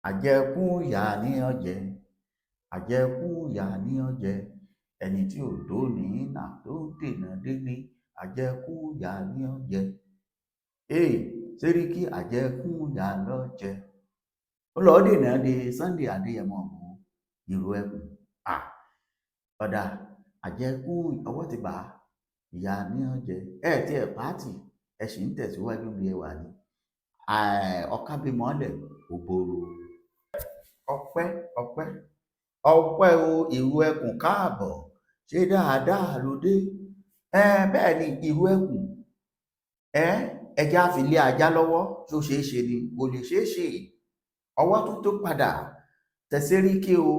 àjẹkún ìyà ní ọ̀jẹ̀ àjẹkún ìyà ní ọ̀jẹ̀ ẹni tí ò dóní nà tó dènà délé àjẹkún ìyà ní ọ̀jẹ̀ Seriki àjẹkún ìyà lọ́jẹ̀ ó lọ dènà de Sunday Adéyẹmọ ìró ẹkùn ọ̀dà àjẹkún ọwọ́ ti bà ìyà ní ọ̀jẹ̀ tí ẹ̀ pàtì ẹ sì ń tẹ̀síwájú bí ẹ wà ní ọ̀kábímọ́lẹ̀ òbòrò ọpẹ́ o ìró ẹkùn káàbọ̀ ṣe dáadáa ló dé bẹ́ẹ̀ ni ìró ẹkùn ẹja fi lé ajá lọ́wọ́ tó ṣeé ṣe ni kò lè ṣeé ṣe ọwọ́ tó padà tẹ Seriki o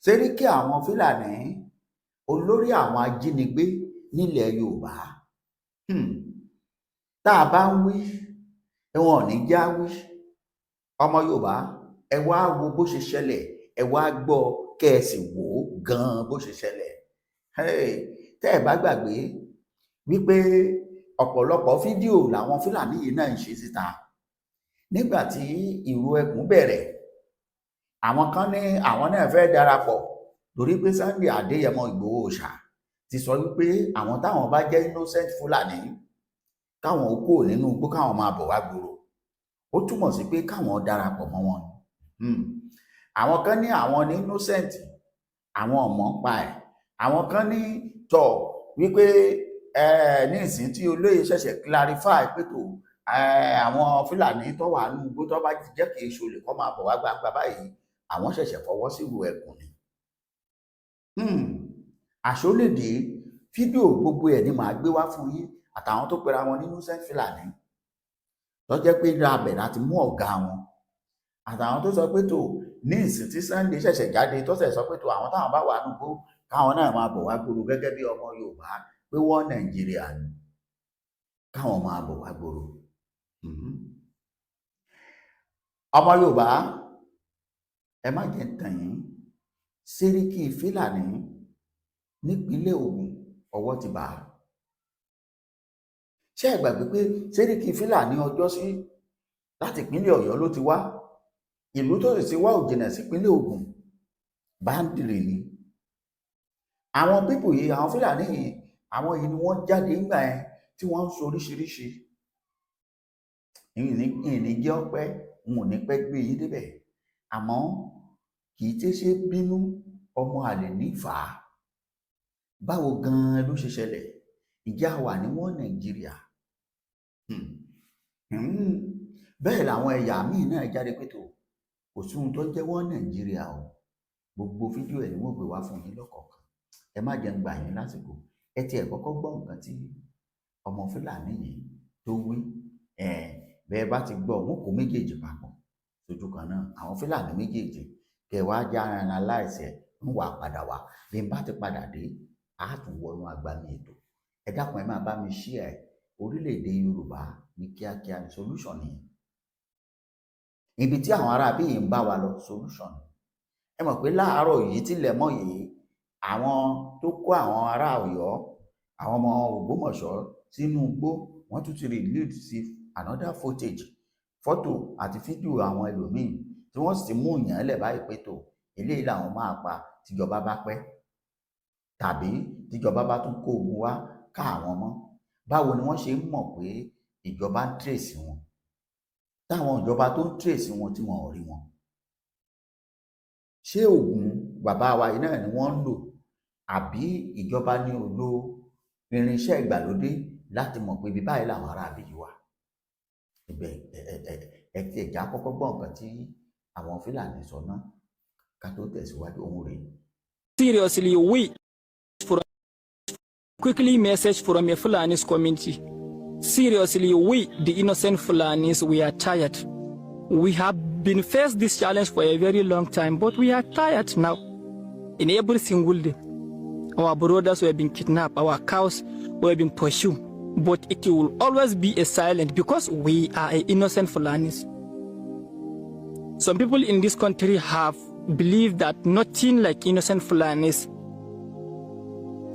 Seriki àwọn Fúlàní olórí àwọn ajínigbé nílẹ̀ Yorùbá tá a bá ń wí wọn ò ní já wí ọmọ Yorùbá ẹ wá wo bó ṣe ṣẹlẹ̀ ẹ wá gbọ́ kẹ́ ẹ sì wò ó gan-an bó ṣe ṣẹlẹ̀ tẹ́ ẹ bá gbàgbé wípé ọ̀pọ̀lọpọ̀ fídíò làwọn Fúlàní yìí náà ń ṣe síta nígbà tí ìró ẹkùn bẹ̀rẹ̀ àwọn kan ní àwọn náà fẹ́ darapọ̀ torí pé Sunday Adéyẹmọ Ìgbòho ṣá ti sọ wípé àwọn táwọn bá jẹ́ innocent Fúlàní káwọn kó nínú igbó káwọn máa bọ̀ wá gbòòrò ó túmọ̀ sí pé káwọn darapọ̀ mọ́ wọn àwọn kan ní àwọn ní innocent àwọn ọmọ ń pa ẹ̀ àwọn kan ní tọ̀ wípé ní ìsìn tí olóyè ṣẹ̀ṣẹ̀ clarify pé tó àwọn Fúlàní tó wà nínú igbó tó bá jẹ́ kì í ṣolè kó máa bọ̀ wá gbangba báyìí àwọn ṣẹ̀ṣẹ̀ fọwọ́ sí ìró ẹkùn ni àṣọlédè fídíò gbogbo ẹ̀ ni màá gbé wá fún yín àtàwọn tó pera wọn ní innocent Fúlàní tó jẹ́ pé rabẹ̀ láti mú ọ̀gá wọn àtàwọn tó sọ pé tó ní ìsìn tí Sunday ṣẹ̀ṣẹ̀ jáde tó ṣẹ̀ sọ pé tó àwọn táwọn bá wà nùgbó káwọn náà máa bọ̀ wá gbòòrò gẹ́gẹ́ bí ọmọ Yorùbá pé wọ́n Nàìjíríà ni káwọn máa bọ̀ wá gbòòrò ọmọ Yorùbá ẹ má jẹ́ tàn yín Seriki Fúlàní nípínlẹ̀ Ògùn ọwọ́ ti bà á ṣé ẹ gbàgbé pé Seriki Fúlàní ọjọ́ sí láti ìpínlẹ̀ Ọ̀yọ́ ló ti wá ìlú tó sì ti wá ò jìnà sí ìpínlẹ̀ Ògùn Bandit ni àwọn pípò yìí àwọn Fúlàní yìí àwọn yìí ni wọ́n jáde ńgbà yẹn tí wọ́n ń sọ oríṣiríṣi ìní jẹ́ ọpẹ́ n ò ní pẹ́ gbé yín débẹ̀ àmọ́ kì í tẹ́ ṣe bínú ọmọ àlè nífàá báwo gan-an ló ṣe ṣẹlẹ̀ ìjà wà ní wọ́n Nàìjíríà bẹ́ẹ̀ làwọn ẹ̀yà míì náà jáde pé tó kò sí ohun tó jẹ́ wọ́n Nàìjíríà o gbogbo fídíò ẹ̀ ni wọ́n gbé wá fún yín lọ́kọ̀ọ̀kan ẹ má jẹun gbà yín lásìkò ẹ tiẹ̀ kọ́kọ́ gbọ́ nǹkan tí ọmọ Fúlàní yìí tó wí bẹ́ẹ̀ bá ti gbọ́ wọn kó méjèèjì papọ̀ sójú kan náà àwọn Fúlàní méjèèjì kẹwàá já ara láìsẹ̀ ń wà padà wá bí n bá ti padà dé a tún wọnú agbami ètò ẹ dákun ẹ máa bá mi share orílẹ̀-èdè Yorùbá ní kíákíá ní solution nìyẹn ibi tí àwọn ará bí yìí ń bá wa lọ solution ẹ mọ̀ pé láàárọ̀ yìí tilẹ̀ mọ́ yìí àwọn tó kó àwọn ará Ọ̀yọ́ àwọn ọmọ Ògbómọ̀ṣọ́ sínú igbó wọ́n tún ti release sí another footage fọ́tò àti fídíò àwọn ẹlòmíín tí wọ́n sì ti mú ìyàn lẹ̀ báyìí pé tó eléyìí làwọn máa pa tíjọba bá pẹ́ tàbí tíjọba bá tún kó ogun wá ká àwọn mọ́ báwo ni wọ́n ṣe ń mọ̀ pé ìjọba ń tírèsì wọn táwọn ìjọba tó ń tírèsì wọn tí wọn ò rí wọn ṣé oògùn bàbá wa yìí náà ni wọ́n ń lò àbí ìjọba ní ò lo irinṣẹ́ ìgbàlódé láti mọ̀ pé ibi báyìí làwọn ará àbí yìí wà ibẹ̀ ti ẹ̀já kọ́kọ́ gbọ́ nǹkan tí àwọn Fúlàní sọ náà ká tó tẹ̀síwájú ohun rẹ̀. Seriously, we quickly message from a Fulani's community. Seriously, we, the innocent Fulanis, we are tired. We have been faced this challenge for a very long time, but we are tired now. In every single day, our brothers were being kidnapped, our cows were being pursued, but it will always be a silent because we are innocent Fulanis. Some people in this country have believed that nothing like innocent Fulanis.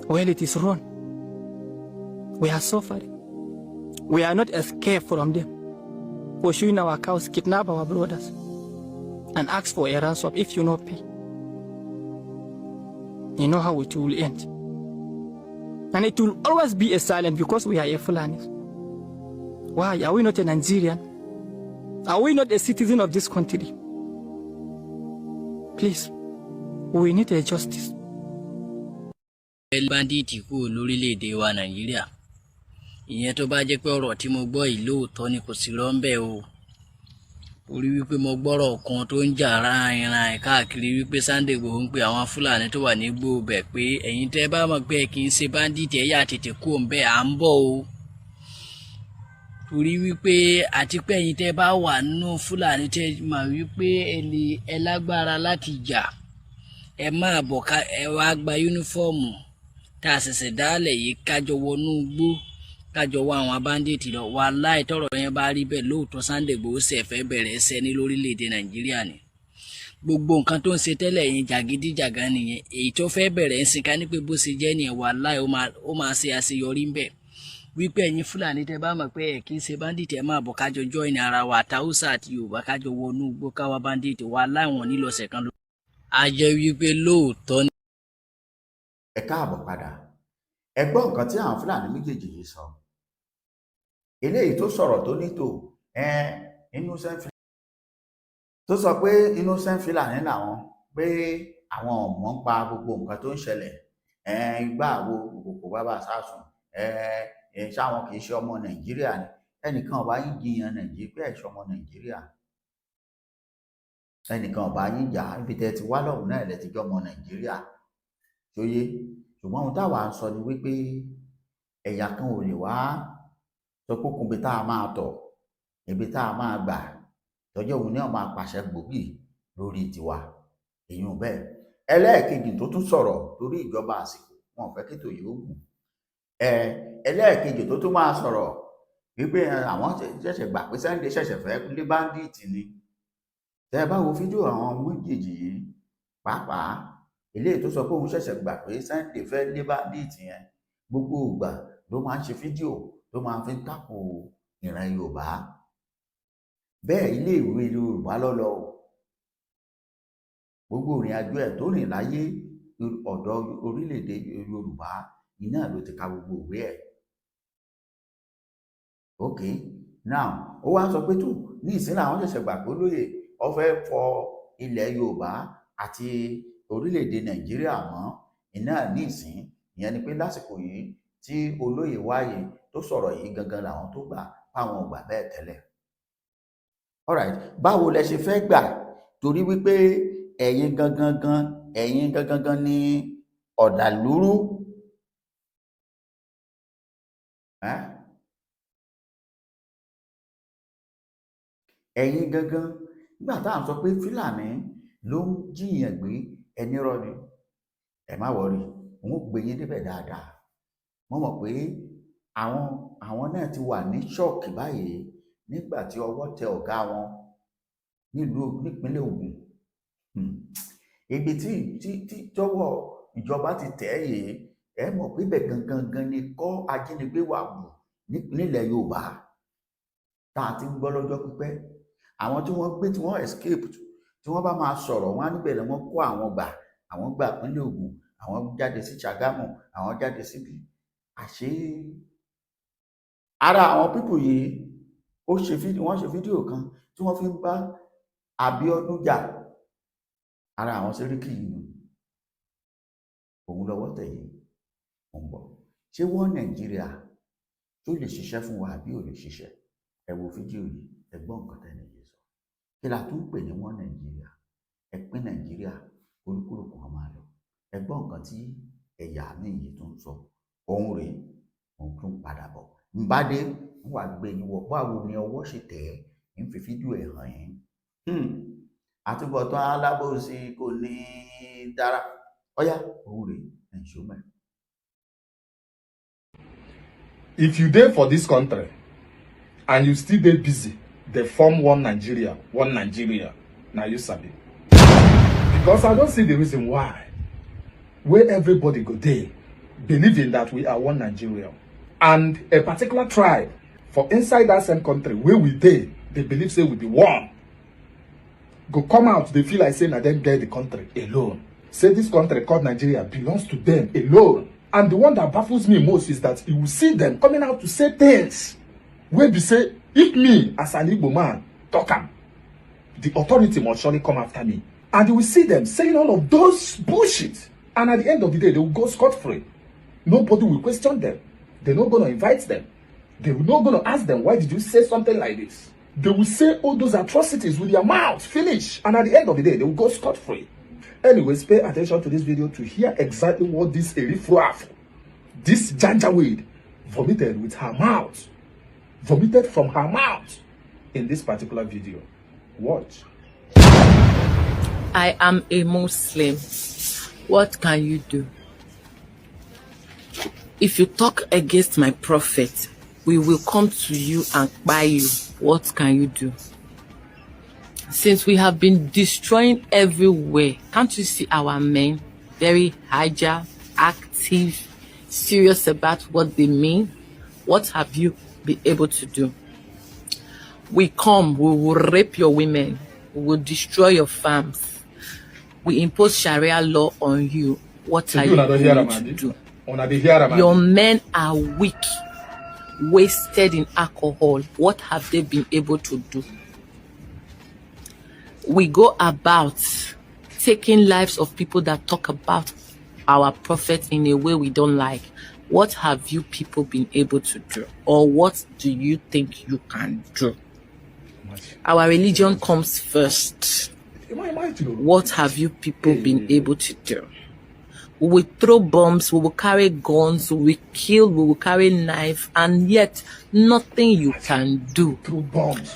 Well, it is wrong. We are suffering. We are not escaped from them. pursuing our cows, kidnap our brothers, and ask for a ransom if you not pay. You know how it will end. And it will always be a silence because we are a Fulani. Why? Are we not a Nigerian? Are we not a citizen of this country? Please, we need a justice. Bandit kú lórílẹ̀-èdè wa Nàìjíríà. Ìyẹn tó bá jẹ́ pé ọ̀rọ̀ tí mo gbọ́ yìí lóòótọ́ ni kò sí rọ́ńbẹ́ o. Orí wípé mo gbọ́rọ̀ kan tó ń jà ráìnráìn káàkiri wípé Sunday Igboho ń pe àwọn Fúlàní tó wà ní Igboho bẹ̀ pé ẹ̀yin tẹ́ bá mọ̀ pé kì í ṣe bandit ẹ̀ yà tètè kú òǹbẹ́ à ń bọ̀ o. Orí wípé àti pé ẹ̀yin tẹ́ bá wà nínú Fúlàní tẹ́ mọ̀ wípé ẹ lágbára láti jà ẹ máa bọ̀ ká ẹ wá gba yúnífọ́ọ̀mù tá a ṣẹ̀ṣẹ̀ dálẹ̀ yìí kájọ wọnú igbó kájọ wá àwọn bandit lọ wàláhì tọ́rọ̀ yẹn bá rí bẹ́ẹ̀ lóòótọ́ Sunday Igboho ṣe fẹ́ bẹ̀rẹ̀ ẹsẹ̀ ní lórílẹ̀‐èdè Nàìjíríà ni gbogbo nǹkan tó ń ṣe tẹ́lẹ̀ yẹn jàgídíjàgan nìyẹn èyí tó fẹ́ bẹ̀rẹ̀ ń sìn ká ní pé bó ṣe jẹ́ nìyẹn wàláhì ó máa ṣe àṣeyọrí ń bẹ̀ wípé ẹ̀yin Fúlàní tẹ́ bá mọ̀ pé ẹ̀ kì í ṣe bandit ẹ̀ máa bọ̀ kájọ join ara wa àtàwùsà àti Yorùbá kájọ wọnú igbó káwa bandit wàláhì wọn ní lọ́sẹ̀ kan lọ. A jẹ́ wípé lóòótọ́ ni. Ẹ káàbọ̀ padà ẹ gbọ́ nǹkan tí àwọn Fúlàní méjèèjì yìí sọ eléyìí tó sọ̀rọ̀ tó nítò innocent tó sọ pé innocent Fúlàní làwọn pé àwọn ọmọ ń pa gbogbo nǹkan tó ń ṣẹlẹ̀ igbá àwo kòkò bàbá sásùn ṣáwọn kì í ṣe ọmọ Nàìjíríà ni ẹnìkan ọba yín jiyàn Nàìjíríà pé ẹ̀ṣọ́ ọmọ Nàìjíríà ẹnìkan ọba yín jà ibi tẹ́ ti wá lọ́hùn náà lẹ ti jọ ọmọ Nàìjíríà tó yé ṣùgbọ́n ohun táwa ń sọ ni wípé ẹ̀yà kan ò lè wá sọ pé kùn ibi tá a máa tọ̀ ibi tá a máa gbà tọ́jọ́ òun náà máa pàṣẹ gbòógì lórí tiwa èèyàn bẹ́ẹ̀ ẹlẹ́ẹ̀kejì tó tún sọ̀rọ̀ lórí ìjọba àsìkò wọn ò fẹ́ kí tòyí ó gùn ẹlẹ́ẹ̀kejì tó tún máa sọ̀rọ̀ wípé àwọn ṣẹ̀ṣẹ̀ gbà pé Sunday ṣẹ̀ṣẹ̀ fẹ́ lé bandit ni tẹ́ ẹ bá wo fídíò àwọn méjèèjì yìí pàápàá eléyìí tó sọ pé òun ṣẹ̀ṣẹ̀ gbà pé Sunday fẹ́ lé bandit yẹn gbogbo ìgbà ló máa ń ṣe fídíò tó máa fi ń tako ìran Yorùbá bẹ́ẹ̀ ilé ìwé Yorùbá lọ́lọ́ gbogbo ìrìn àjò ẹ̀ tó rìn láyé ọ̀dọ̀ orílẹ̀-èdè Yorùbá iná ló ti ka gbogbo ìwé ẹ̀ ok now ó wá ń sọ pé tó ní ìsìn àwọn ṣẹ̀ṣẹ̀ gbà pé olóyè ó fẹ́ fọ ilẹ̀ Yorùbá àti orílẹ̀-èdè Nàìjíríà mọ́ iná ní ìsìn ìyẹn ni pé lásìkò yìí tí olóyè wáyé tó sọ̀rọ̀ yìí gangan làwọn tó gbà fáwọn ò gbà bẹ́ẹ̀ tẹ́lẹ̀ alright báwo lẹ ṣe fẹ́ gbà torí wípé ẹ̀yin gangan ní ọ̀dàlúrú ẹ̀yin gangan nígbà tá à ń sọ pé Fúlàní ló ń jiyàn gbé ẹni rọ ni ẹ má wọrí òun ò gbé yín débẹ̀ dáadáa mo mọ̀ pé àwọn náà ti wà ní ṣọ́ọ̀kì báyìí nígbà tí ọwọ́ tẹ ọ̀gá wọn nípínlẹ̀ Ògùn ibi tí tọwọ́ ìjọba ti tẹ̀ yìí ẹ mọ̀ pé ibẹ̀ gangan ni kọ́ ajínigbé wà wù nílẹ̀ Yorùbá tá a ti ń gbọ́ lọ́jọ́ pípẹ́ àwọn tí wọ́n gbé tí wọ́n escape tí wọ́n bá máa sọ̀rọ̀ wọn á níbẹ̀ ni wọ́n kó àwọn gbà pínlẹ̀ Ògùn àwọn jáde sí Ṣàgámù àwọn jáde síbi àṣé ara àwọn pípò yìí wọ́n ṣe fídíò kan tí wọ́n fi ń bá Abíọ́dún jà ara àwọn Seriki yìí òun lọ́wọ́ tẹ̀ yìí ó ń bọ̀ ṣé wọ́n Nàìjíríà tó lè ṣiṣẹ́ fún wa àbí ò lè ṣiṣẹ́ ẹ wo fídíò yìí ẹ gbọ́ nǹkan tẹ́lẹ̀ yìí sọ kí la tún pè ní wọ́n Nàìjíríà ẹ pín Nàìjíríà olúkúlùkù wọn máa lọ ẹ gbọ́ nǹkan tí ẹ̀yà mi yìí tún sọ òun rèé òun tún padà bọ̀ nbádé wọn wà gbé yín wọ báwo ni ọwọ́ ṣe tẹ̀ ẹ́ ń fi fídíò ẹ̀ hàn yín àtúbọ̀tán alábòsí kò ní dára ọ̀yá òun rèé ẹ̀ ń ṣó mẹ́. If you dey for this country and you still dey busy dey form one Nigeria na you sabi because I don see the reason why wey everybody go dey believing that we are one Nigeria and a particular tribe for inside that same country wey we dey they believe say we be one. Go come out, they feel like saying that them get the country alone. Say this country called Nigeria belongs to them alone. And the one that baffles me most is that you will see them coming out to say things where they say, if me as an Igbo man talk am, the authority must surely come after me. And you will see them saying all of those bullshit. And at the end of the day, they will go scot-free. Nobody will question them. They're not going to invite them. They're not going to ask them, why did you say something like this? They will say all those atrocities with their mouth, finish. And at the end of the day, they will go scot-free. Anyways, pay attention to this video to hear exactly what this Erifruaf, this Janjaweed, vomited with her mouth. Vomited from her mouth in this particular video. Watch. I am a Muslim. What can you do? If you talk against my prophet, we will come to you and buy you. What can you do? Since we have been destroying everywhere, can't you see our men? Very agile, active, serious about what they mean. What have you been able to do? We come, we will rape your women, we will destroy your farms. We impose Sharia law on you. What are you going to do? Your men are weak, wasted in alcohol. What have they been able to do? We go about taking lives of people that talk about our prophet in a way we don't like. What have you people been able to do? Or what do you think you can do? Our religion comes first. What have you people been able to do? We will throw bombs, we will carry guns, we will kill, we will carry knives, and yet nothing you can do.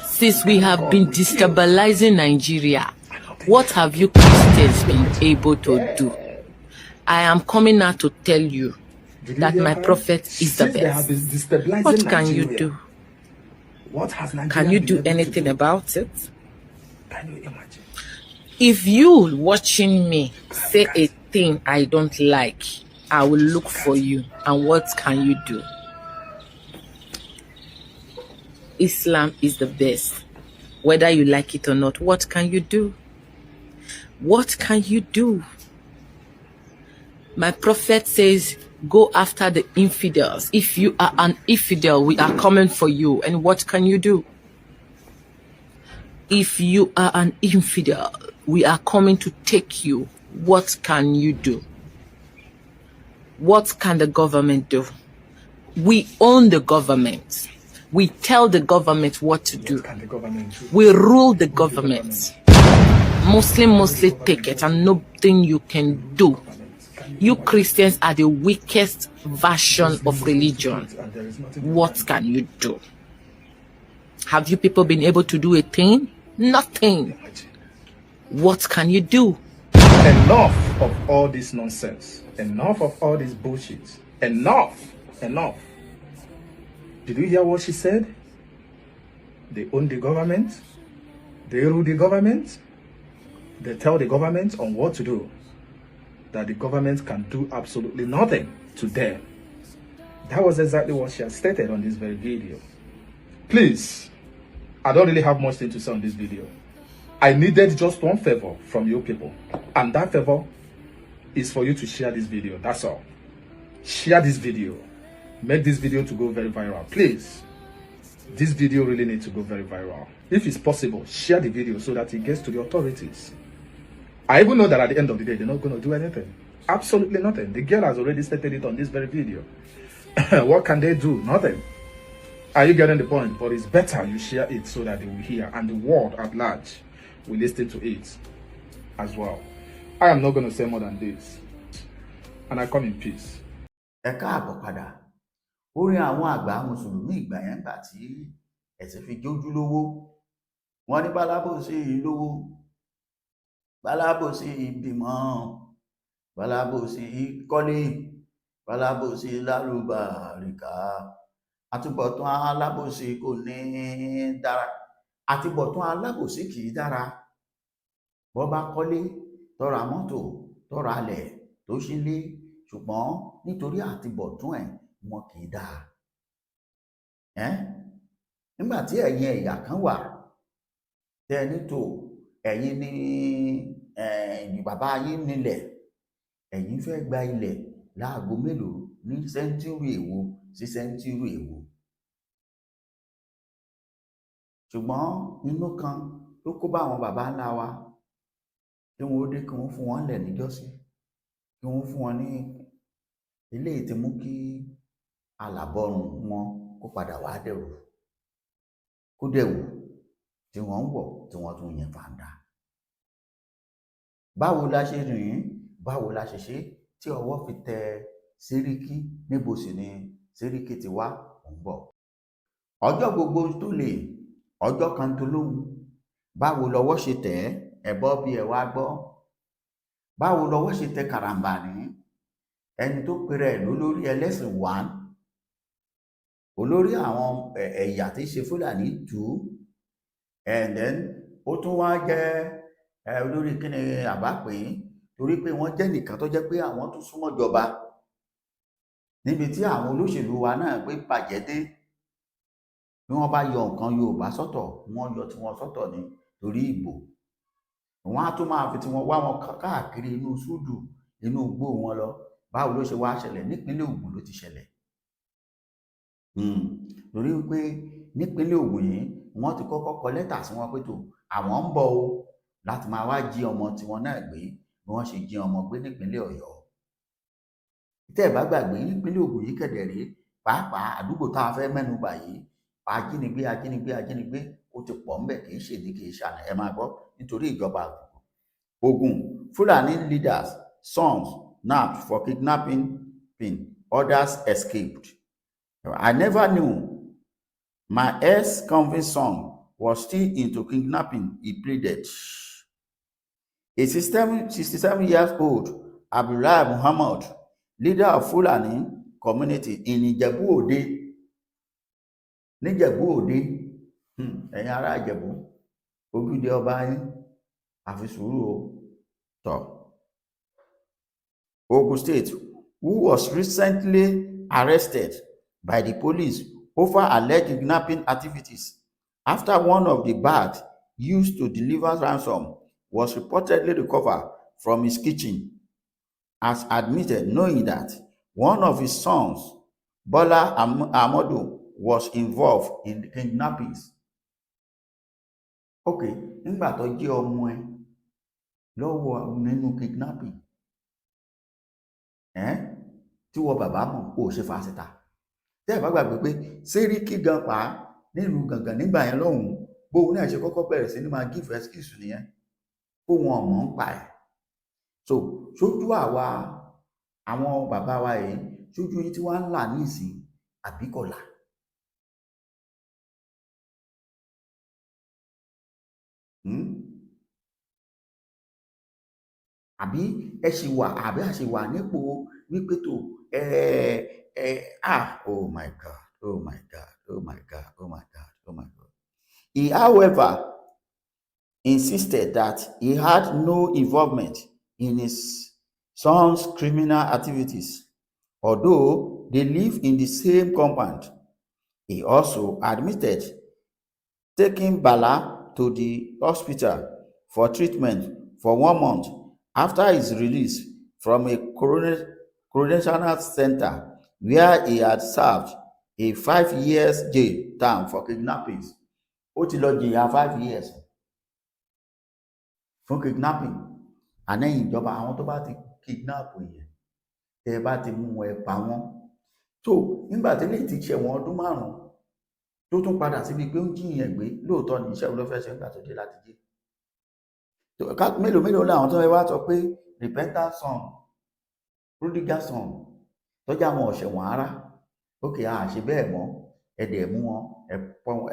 Since we have been destabilizing Nigeria, what have you Christians been able to do? I am coming now to tell you that my prophet is the best. What can you do? Can you do anything about it? Can you imagine? If you watching me say a thing I don't like, I will look for you. And what can you do? Islam is the best. Whether you like it or not, what can you do? What can you do? My prophet says, go after the infidels. If you are an infidel, we are coming for you. And what can you do? If you are an infidel, we are coming to take you. What can you do? What can the government do? We own the government. We tell the government what to do. We rule the government. Muslim take it and nothing you can do. You Christians are the weakest version of religion. What can you do? Have you people been able to do a thing? Nothing. What can you do? Enough of all this nonsense. Enough of all this bullshit. Enough. Enough. Did you hear what she said? They own the government. They rule the government. They tell the government on what to do. That the government can do absolutely nothing to them. That was exactly what she had stated on this very video. Please, I don't really have much thing to say on this video. I needed just one favor from you people. And that favor is for you to share this video. That's all. Share this video. Make this video to go very viral. Please. This video really needs to go very viral. If it's possible, share the video so that it gets to the authorities. I even know that at the end of the day, they're not going to do anything. Absolutely nothing. The girl has already stated it on this very video. What can they do? Nothing. Are you getting the point? But it's better you share it so that they will hear and the world at large will listen to it as well. I am not going to say more than this. And I come in peace. Ẹ káàbọ̀ padà. Orin àwọn àgbà Mùsùlùmí ìgbà yẹn gbà tí ẹ̀sìn fi jójú lówó. Wọ́n ní bálábòsí lówó. Bálábòsí bímọ. Bálábòsí kọ́lé. Bálábòsí lálùbáríkà. Àtúbọ̀tán alábòsí kò ní dára. Àtúbọ̀tán alábòsí kì í dára. Bó bá kọ́lé, tó ra mọ́tò, tó ra ilẹ̀, tó ṣílé, ṣùgbọ́n nítorí àtúbọ̀tán ẹ̀ wọn kì í dáa. Nígbà tí ẹ̀yin ẹ̀yà kan wà tẹ́ ẹ ní tó ẹ̀yin ní bàbá yín nílẹ̀, ẹ̀yin fẹ́ gba ilẹ̀ láago mélòó ní sẹ́ńtúrì èwo sí sẹ́ńtúrì èwo. ṣùgbọ́n inú kan ló kó bá àwọn bàbá ńlá wa kí wọn ó dé kí wọn fún wọn lẹ̀ níjọ́sí, kí wọn fún wọn ní eléyìí tí mú kí àlàbọrùn wọn kó padà wá dẹ̀rù kó dẹ̀wù tí wọ́n ń wọ̀ tí wọ́n tún yẹn fàǹdà. báwo la ṣe rìn, báwo la ṣe ṣe tí ọwọ́ fi tẹ Seriki? Níbo sì ni Seriki ti wá? ń bọ̀. ọjọ́ gbogbo tó lè, ọjọ́ kan tó lóhùn. báwo lọ́wọ́ ṣe tẹ̀ ẹ bọ́ bí ẹ wá gbọ́. báwo lọ́wọ́ ṣe tẹ Karambani, ẹni tó pèrè ẹ̀ lólórí ẹlẹ́sìn 1, olórí àwọn ẹ̀yà tí ṣe Fulani 2, and then ó tún wá jẹ́ olórí kíni àbá pé, torí pé wọ́n jẹ́ nìkan tó jẹ́ pé àwọn tún súnmọ́ jọba níbi tí àwọn olóṣèlú wa náà gbé bàjẹ́ dé. bí wọ́n bá yọ nǹkan Yorùbá sọ́tọ̀, wọ́n yọ tiwọn sọ́tọ̀ ni torí ìbò. wọ́n á tún máa fi tiwọn wá wọn káàkiri inú súdù, inú igbó wọn lọ. báwo ló ṣe wá ṣẹlẹ̀? nípínlẹ̀ Ògùn ló ti ṣẹlẹ̀. torí pé nípínlẹ̀ Ògùn yìí wọ́n ti kọ́kọ́ kọ lẹ́tà sí wọn pé tó àwọn ń bọ̀ o láti máa wá jí ọmọ tiwọn náà gbé bí wọ́n ṣe jí ọmọ gbé nípínlẹ̀ Ọ̀yọ́. tẹ́ ẹ bá gbàgbé, nípínlẹ̀ Ògùn yìí kẹ̀dẹ̀ rèé, pàápàá àdúgbò tá a fẹ́ mẹ́nu bà yìí, ajínigbé ó ti pọ̀ ńbẹ̀, kì í ṣe ní kì í ṣàlẹ̀. ẹ máa gbọ́, nítorí ìjọba Ògùn. Fulani leaders sons nabbed for kidnapping, others escaped. I never knew my ex-convict son was still into kidnapping, he pleaded. A 67-year-old Abdullahi Muhammad, leader of Fulani community in Ìjẹ̀bú Òde, níjẹ̀bú Òde, ẹ̀yin ará Ìjẹ̀bú, ojúde ọba yín, àfi sùúrù o tọ̀. Ogun State, who was recently arrested by the police over alleged kidnapping activities after one of the bags used to deliver ransom was reportedly recovered from his kitchen, has admitted knowing that one of his sons, Bola Amadu, was involved in the kidnappings. Okay, nígbà tó jẹ́ ọmọ ẹ lọ́wọ́ nínú kidnapping, tí wọ́n bàbá mọ̀ kó o ṣe fà síta. tẹ́ ẹ bá gbàgbé pé Seriki gan pa nílùú gangan nígbà yẹn lọ́hùn-ún, bóun náà ṣe kọ́kọ́ bẹ̀rẹ̀ sí ní máa give excuse nìyẹn, kó wọn ọ̀mọ́ ń pa ẹ̀. so sójú àwa àwọn bàbá wa yìí, sójú yìí tí wọ́n ń là nísìn àbíkọ̀là. àbí ẹ ṣì wà, àbí a ṣì wà nípò wípé tó oh my God, oh my God, oh my God, oh my God, oh my God. He, however, insisted that he had no involvement in his son's criminal activities, although they live in the same compound. He also admitted taking Bala to the hospital for treatment for 1 month after his release from a correctional center where he had served a 5 years jail term for kidnappings. Ó ti lọ jìyà 5 years fún kidnapping. Ànẹ́yìn ìjọba, àwọn tó bá ti kidnap yẹn, tẹ́ bá ti mú ẹ pa wọ́n. tó nígbà tí lè ti ṣẹ̀wọ̀n ọdún 5 tó tún padà síbi pé ó ń jiyàn gbé, lóòótọ́ ní iṣẹ́ olófẹ́ ṣe nígbà tó dé láti jẹ́. mélòó làwọn tó fẹ́ wá sọ pé repentant son, prodigal son, tọ́jú àwọn ọ̀ṣẹ̀wọ̀n ara. ókè àṣẹ bẹ́ẹ̀ mọ́, ẹ̀dẹ̀ mú wọn,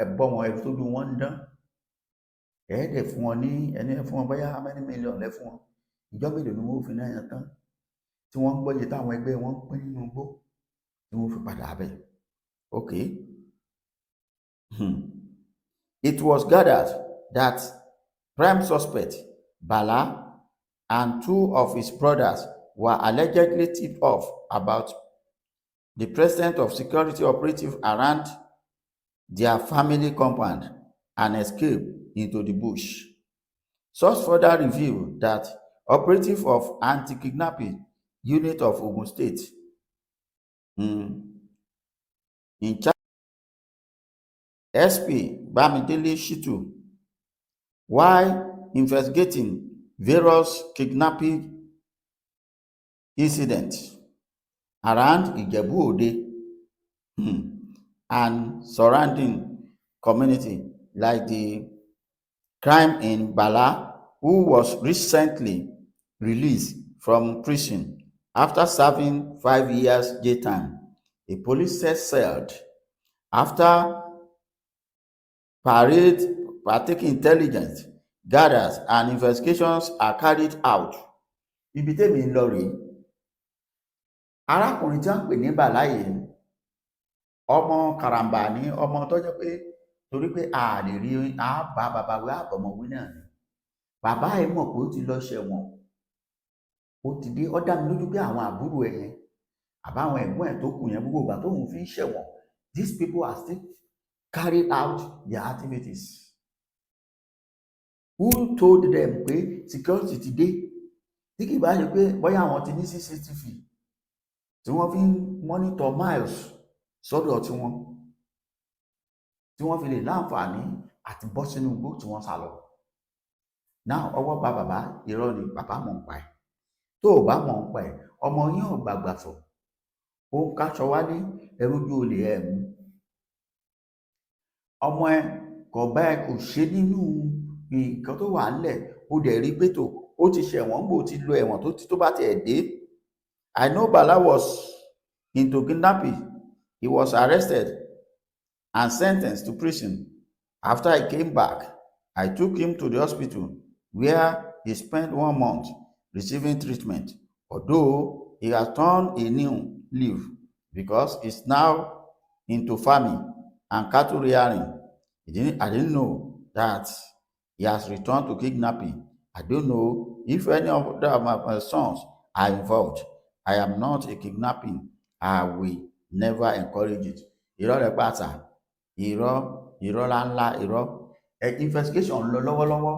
ẹ̀bọ́ wọn, ẹ̀tójú wọn ń dán, ẹ̀ẹ́dẹ̀ fún wọn ní ẹni fún wọn bóyá many million lẹ́ fún wọn. ìjọ mélòó ni wọ́n fi náà yàn tán tí wọ́n ń gbọ́yè táwọn ẹgbẹ́ wọn ń pín nínú igbó tí wọ́n fi padà bẹ̀. okay. It was gathered that prime suspect Bala and 2 of his brothers were allegedly tipped off about the presence of security operatives around their family compound and escaped into the bush. Source further revealed that operative of anti-kidnapping unit of Ogun State in charge SP Bamidele Shitu, while investigating various kidnapping incidents around Ijebu-Ode and surrounding community, like the crime in Bala, who was recently released from prison after serving 5 years jail time. A police said after partaking intelligence gathers and investigations are carried out. Ibi tèmi ń lọ rèé, arákùnrin tí wọ́n ń pè ní Bàlá yìí, ọmọ karambà ní ọmọ tó jẹ́ pé torí pé a lè rí àbá bàbá wí àbọ̀mọ̀wí náà ni. Bàbá ẹ̀ mọ̀ pé ó ti lọ ṣẹ̀wọ̀n, ó ti dé, ó dá mi lójú pé àwọn àbúrò ẹ̀ yẹn àbáwọn ẹ̀gbọ́n ẹ̀ tó kù yẹn gbogbo ìgbà tóun fi ń ṣẹ̀wọ̀n, these people are still carried out their activities. Who told them pé security ti dé? Tí kì bá ṣe pé bóyá àwọn ti ní CCTV tí wọ́n fi ń monitor miles sọ́dọ̀ tí wọ́n fi lè láǹfààní àti bọ́ sínú igbó tí wọ́n sá lọ. Now ọwọ́ bá bàbá, irọ́ ni bàbá mọ̀ ń pa ẹ̀. Tó o bá mọ̀ ń pa ẹ̀, ọmọ yín ò gbàgbà fọ̀, ó ń káṣọ wálé, ẹrú ojú olè ẹ̀ mú. Ọmọ ẹ kò bá ẹ kò ṣe nínú nǹkan tó wà ńlẹ̀, ó dẹ̀ rí pé tó ó ti ṣẹ̀wọ̀n gbò ti lo ẹ̀wọ̀n tó bá tiẹ̀ dé. I know Bala was into kidnapping. He was arrested and sentenced to prison. After he came back, I took him to the hospital where he spent 1 month receiving treatment, although he has turned a new leaf because he's now into farming and cattle rearing. I didn't know that he has returned to kidnapping. I don't know if any of my sons are involved. I am not a kidnapping. I will never encourage it. Irọ́ rẹ̀ pàtà, irọ́ ńlá, irọ́. Investigation ń lọ lọ́wọ́lọ́wọ́.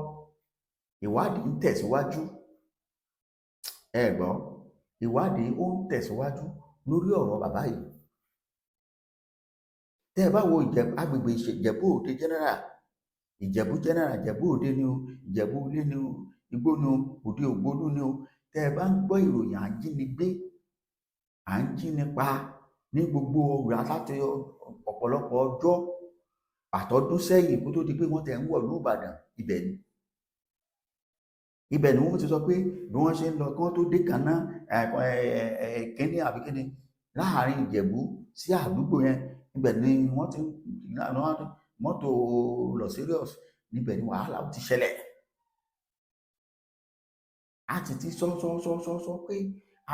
Ìwádìí ń tẹ̀síwájú. Ẹ gbọ́, ìwádìí ó ń tẹ̀síwájú lórí ọ̀rọ̀ bàbá yìí. Tẹ́ ẹ bá wo agbègbè Ìjẹ̀bú-Òde general, Ìjẹ̀bú general, Ìjẹ̀bú-Òde ni o, Ìjẹ̀bú ilé ni o, Igbó ni o, Òde Ògbólú ni o. Tẹ́ ẹ bá ń gbọ́ ìròyìn àjínigbé, à ń jínipa ní gbogbo ọ̀rọ̀ láti ọ̀pọ̀lọpọ̀ ọjọ́ àtọdún sẹ́yìn kó tó di pé wọ́n tẹ̀ ń wọ̀ ní Ìbàdàn, ibẹ̀ ni wọ́n ti sọ pé bí wọ́n ṣe ń lọ kí wọ́n tó dé Kànná kíní àbí kíní láàrin Ìjẹ̀bú sí àdúgbò yẹn, ibẹ̀ ni wọ́n ti mọ́tò lọ serious, níbẹ̀ ni wàhálà ti ṣẹlẹ̀. A ti ti sọ pé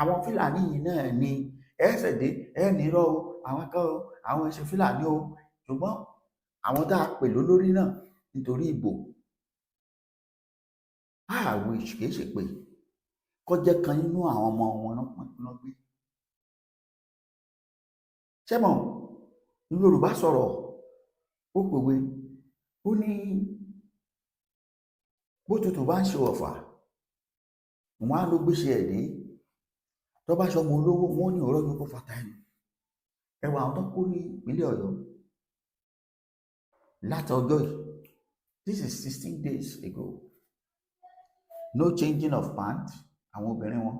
àwọn Fúlàní yìí náà ni ẹsẹ̀ dé nírọ́ o, àwọn kan o, àwọn ẹṣin Fúlàní o, ṣùgbọ́n àwọn tá a pè lólórí náà nítorí ìbò àwọ̀ kìí ṣe pé kọjá kan nínú àwọn ọmọ wọn náà gbé. Ṣẹ́mọ̀ Yorùbá sọ̀rọ̀ ó pòwe, ó ní bó tutù bá ń ṣe ọ̀fà wọn á ló gbéṣe ẹ̀ dé, tó bá ṣọmọ olówó wọn ní ọ̀rọ̀ yóò kó fata ẹnu. Ẹwà àwọn tó kú ní ìpínlẹ̀ Ọ̀yọ́ láti ọjọ́ yìí, this is 16 days ago, no changing of pant, àwọn obìnrin wọn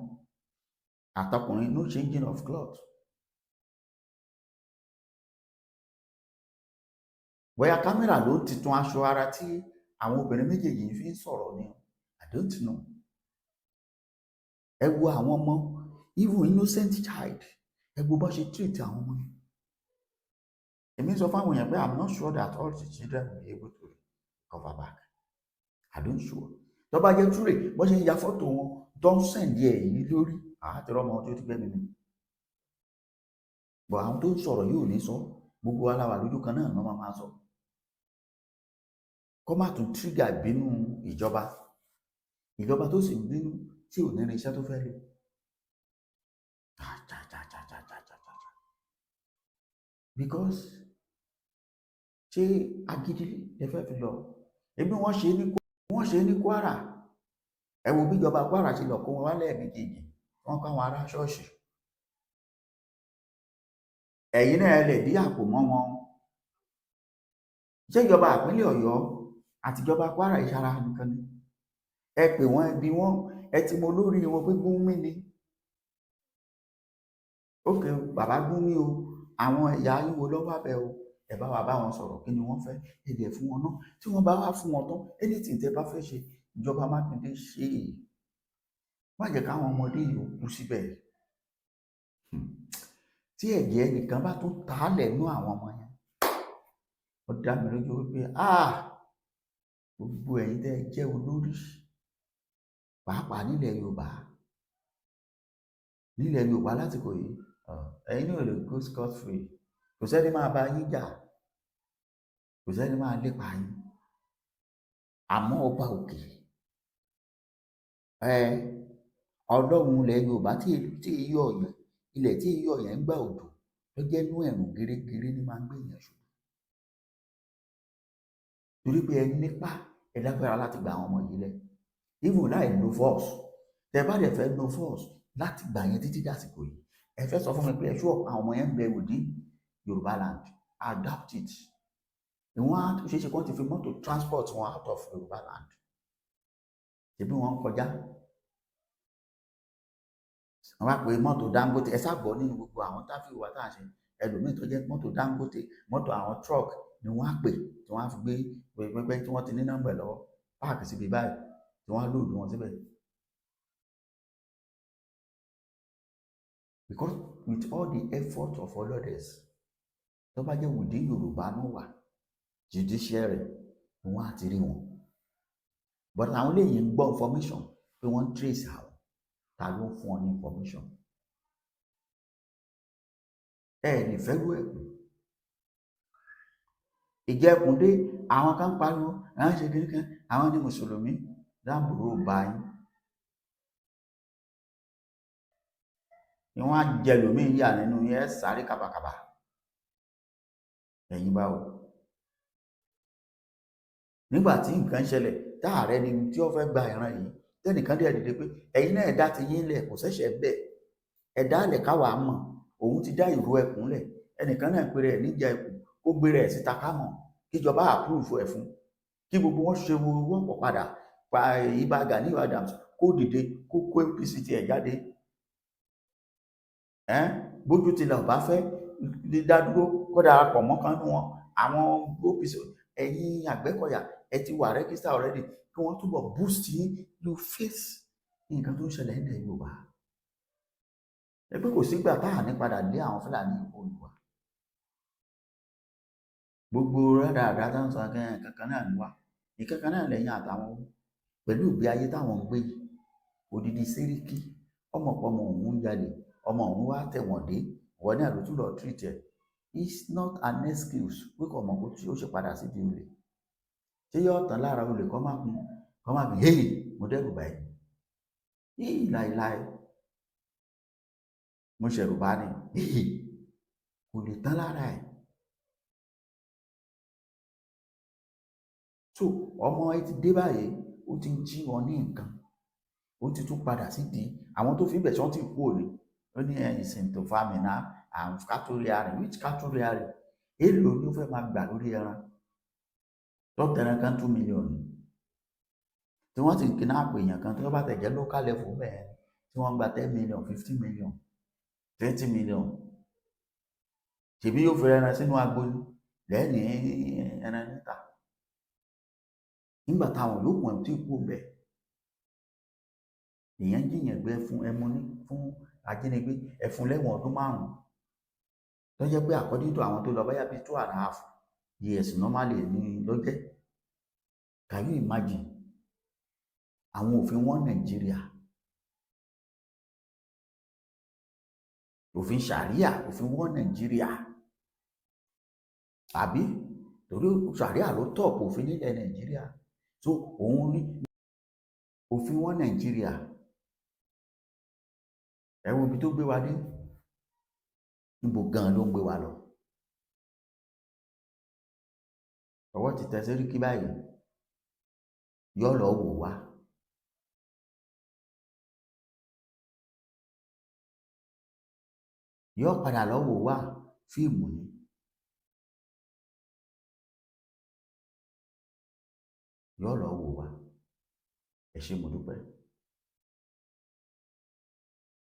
àtọkùnrin, no changing of cloth. Bóyá kámẹ́rà ló ti tún aṣọ ara tí àwọn obìnrin méjèèjì fi ń sọ̀rọ̀ ni, I don't know. Ẹ wo àwọn ọmọ, even innocent child, ẹ wo bó ṣe treat àwọn ọmọ yẹn. Èmi sọ fáwọn èèyàn pé I'm not sure that all the children will be able to cover back. I don't sure. Tó bá jẹ́ túrè bó ṣe ń ya fọ́tò wọn tó ń sẹ̀ǹdí ẹ̀ yìí lórí àátẹ̀rọ ọmọ tó ti gbẹ́mí mi. Bọ̀ àwọn tó ń sọ̀rọ̀ yóò ní sọ, gbogbo aláwà lójú kan náà ló máa sọ. Kó má tún trigger ìbínú ìjọba tó sì bínú tí ò ní irinṣẹ́ tó fẹ́ lò. Because ṣé agídí lè fẹ́ fi lọ ebi wọ́n ṣe ní Kwara. Ẹ wo bí ìjọba Kwara ṣe lọ kó wọn wálẹ̀ méjèèjì wọ́n kọ́ àwọn ará ṣọ́ọ̀ṣì. Ẹ̀yin náà lè dí àpò mọ́ wọn. Ṣé ìjọba ìpínlẹ̀ Ọ̀yọ́ àti ìjọba Kwara ìṣara nìkan ni? Ẹ pè wọ́n ẹbí wọn, ẹ ti mọ olórí wọn pé Gúnmi ni. Ókè bàbá Gúnmi o, àwọn ẹ̀yà yín wo lọ́wọ́ abẹ́ o, ẹ bá wa bá wọn sọ̀rọ̀ kí ni wọ́n fẹ́, ẹ dẹ̀ fún wọn náà. Tí wọ́n bá wá fún wọn tán, anything tẹ́ bá fẹ́ ṣe, ìjọba Mákindé ṣe é. Má jẹ́ káwọn ọmọdé yìí ó kú síbẹ̀. Tí ẹ̀jẹ̀ nìkan bá tún tàálẹ̀ nú àwọn ọmọ yẹn, ó dá mi lójú wípé gbogbo ẹ̀yin tẹ́ ẹ jẹ́ olórí pàápàá nílẹ̀ Yorùbá lásìkò yìí, ẹ̀yin náà lè go scot free. Kò sẹ́ni máa bá yín jà, kò sẹ́ni máa lépa yín. Àmọ́ ọba òkè Ọlọ́run ilẹ̀ Yorùbá tí èyí ọ̀yàn ilẹ̀ tí èyí ọ̀yàn ń gbà òjò ló jẹ́ inú ẹ̀rùn gírígírí ní máa ń gbé èèyàn ṣubú. Torí pé ẹ nípa ẹ lágbára láti gba àwọn ọmọ yìí lẹ̀, even láì lo force. Tẹ bá dẹ̀ fẹ́ lo force láti gbà yẹn títí dàsìkò yìí, ẹ fẹ́ sọ fún mi pé ẹ ṣú àwọn ọmọ yẹn ń bẹ within Yorùbá land, adapt it. Ìwọ́n á ṣe é ṣe kí wọ́n ti fi mọ́tò transport wọn out of Yorùbá land. Ṣèbí wọ́n ń kọjá. Wọ́n wá pé mọ́tò Dangote, ẹ sábọ̀ nínú gbogbo àwọn táfíì wa tá à ń ṣe, ẹlòmíì tó jẹ́ mọ́tò Dangote, mọ́tò àwọn truck ni wọ́n á pè tí wọ́n á fi gbé pẹ́pẹ́ tí wọ́n ti ní nọ́mbà lọ́wọ́ páàkì síbi báyìí tí wọ́n á lòdù wọn síbẹ̀. Because with all the effort of Olores, tó bá jẹ́ wùdí Yorùbá ló wà judiciary ni wọ́n á ti rí wọn. But àwọn eléyìí ń gbọ́ information pé wọ́n ń trace àwọn. Ta ló fún ọ ní information? Ẹ lè fẹ́ lú ẹ̀kún. Ìjẹkùndé àwọn kan pariwo àwọn ṣe kiri kan àwọn ní mùsùlùmí dáàbòrò bá yín. Ni wọ́n á jẹ lòmíì yà nínú yẹn sáré kàbàkàbà. Ẹ̀yin báwo? Nígbà tí nǹkan ṣẹlẹ̀ táàrẹ ni tí ó fẹ́ gba ìran yìí, tẹ́nìkan dẹ̀ dìde pé ẹ̀yin náà ẹ̀dá ti yín lẹ̀ kò ṣẹ̀ṣẹ̀ bẹ́ẹ̀, ẹ̀dá lẹ̀ káwa mọ̀, òun ti dá ìró ẹkùn lẹ̀, ẹnìkan náà pèrè ẹ̀ níjà ẹkùn ó gbére ẹ̀ síta ká mọ̀, kíjọba àpúrùfù ẹ̀ fún, kí gbogbo wọn ṣe wọ́pọ̀ padà pa Ìbà Gani Adams kó dìde kó kó APC tiẹ̀ jáde. Bójú tilẹ̀ ọ̀bá fẹ́ dídádúró kó darapọ̀ mọ́kànnú wọn àwọn APC. Ẹ̀yin Àgbẹ̀kọ̀yà ẹ ti wà register already kí wọ́n túbọ̀ boost yín ló face nǹkan tó ń ṣẹlẹ̀ nílẹ̀ Yorùbá. Ẹ pé kò sígbà táà ní padà lé àwọn Fúlàní Olùwà. Gbogbo rádaràdá tó ń sọ kankan náà níwá ìkankan náà lẹ́yìn àtàwọn pẹ̀lú ìgbé ayé táwọn ń gbé yìí. Odidi Seriki ọmọpọmọ òun ń jalè, ọmọ òun wá tẹ̀wọ̀n dé, ìwọ náà ló tún lọ treat ẹ̀. It's not an excuse pé kò mọ̀ kó tí ó ṣe padà sí di olè. Ṣé yóò tán lára olè kọ́ máa fi hey mo dẹ́rù báyìí yìí láìláì mo ṣẹ̀rù bá ní hey kò lè tán lára ẹ̀. So ọmọ ẹ ti dé báyìí ó ti ń jí wọn ní nǹkan, ó ti tún padà sí di àwọn tó fi bẹ̀ sọ́n ti kú òní. Ó ní ìsìn tó fa mi náà àwọn kátólíàrì which kátólíàrì èèlò ni ó fẹ́ máa gbà lórí ẹran tó tẹran kan 2 million tí wọ́n ti kidnap èèyàn kan tó bá tẹ̀jẹ́ local level bẹ́ẹ̀ tí wọ́n gba 10 million 15 million 20 million ṣèbí yóò fi ẹran sínú agbolí lẹ́yìn ẹran níta nígbà táwọn olókùn ẹ̀ tí kú bẹ̀ èèyàn jìyàn gbé fún ẹmu ní fún ajínigbé ẹ̀fún lẹ́wọ̀n ọdún 5 tó jẹ́ pé according to àwọn tó lọ báyà bíi 2.5 years normally ní lọ́jẹ́. Can you imagine àwọn òfin wọn Nàìjíríà, òfin ṣàríà òfin wọn Nàìjíríà àbí torí ṣàríà ló tọ̀pù òfin nílẹ̀ Nàìjíríà, so òun ní òfin wọn Nàìjíríà. Ẹ wo ibi tó gbé wa dé, níbo gan ló ń gbé wa lọ. Ọwọ́ ti tẹ Seriki báyìí yóò lọ wò wá. Yóò padà lọ wò wá, fíìmù ni. Yóò lọ wò wá. Ẹ ṣé mo dúpẹ́.